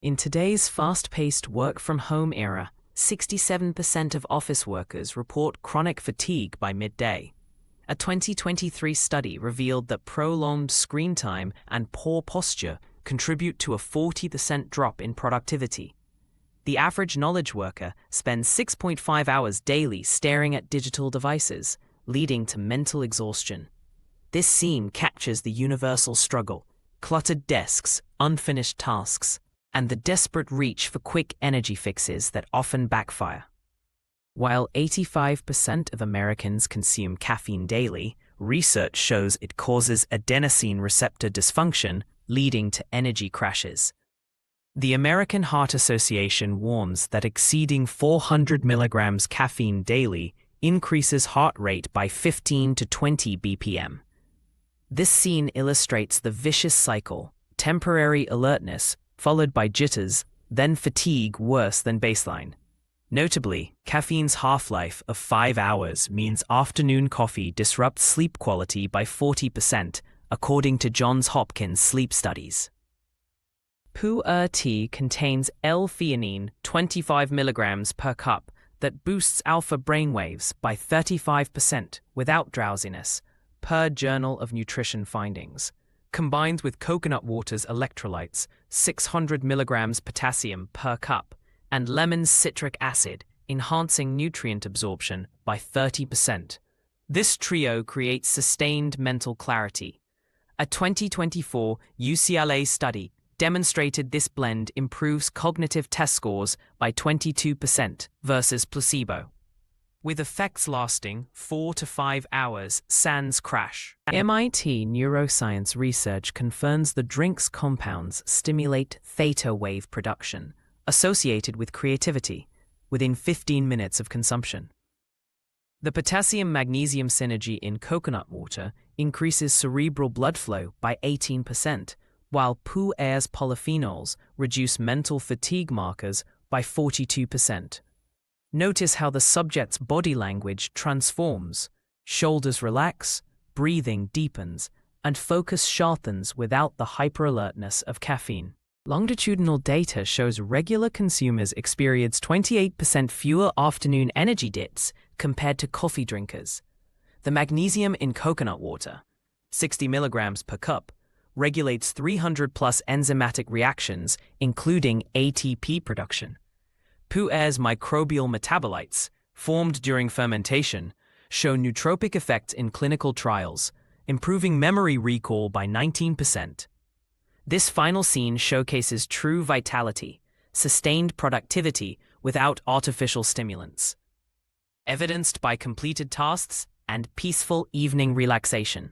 In today's fast-paced work-from-home era, 67% of office workers report chronic fatigue by midday. A 2023 study revealed that prolonged screen time and poor posture contribute to a 40% drop in productivity. The average knowledge worker spends 6.5 hours daily staring at digital devices, leading to mental exhaustion. This scene captures the universal struggle: cluttered desks, unfinished tasks, and the desperate reach for quick energy fixes that often backfire. While 85% of Americans consume caffeine daily, research shows it causes adenosine receptor dysfunction, leading to energy crashes. The American Heart Association warns that exceeding 400 milligrams caffeine daily increases heart rate by 15 to 20 BPM. This scene illustrates the vicious cycle: temporary alertness, followed by jitters, then fatigue worse than baseline. Notably, caffeine's half-life of 5 hours means afternoon coffee disrupts sleep quality by 40%, according to Johns Hopkins sleep studies. Pu-erh tea contains L-theanine, 25 milligrams per cup, that boosts alpha brainwaves by 35% without drowsiness, per Journal of Nutrition findings. Combined with coconut water's electrolytes, 600 milligrams potassium per cup, and lemon's citric acid, enhancing nutrient absorption by 30%. This trio creates sustained mental clarity. A 2024 UCLA study demonstrated this blend improves cognitive test scores by 22% versus placebo, with effects lasting 4 to 5 hours sans crash. MIT neuroscience research confirms the drink's compounds stimulate theta wave production, associated with creativity, within 15 minutes of consumption. The potassium-magnesium synergy in coconut water increases cerebral blood flow by 18%, while Pu-erh's polyphenols reduce mental fatigue markers by 42%. Notice how the subject's body language transforms: shoulders relax, breathing deepens, and focus sharpens without the hyper-alertness of caffeine. Longitudinal data shows regular consumers experience 28% fewer afternoon energy dips compared to coffee drinkers. The magnesium in coconut water, 60 milligrams per cup, regulates 300+ enzymatic reactions, including ATP production. Pu-erh's microbial metabolites, formed during fermentation, show nootropic effects in clinical trials, improving memory recall by 19%. This final scene showcases true vitality, sustained productivity without artificial stimulants, evidenced by completed tasks and peaceful evening relaxation.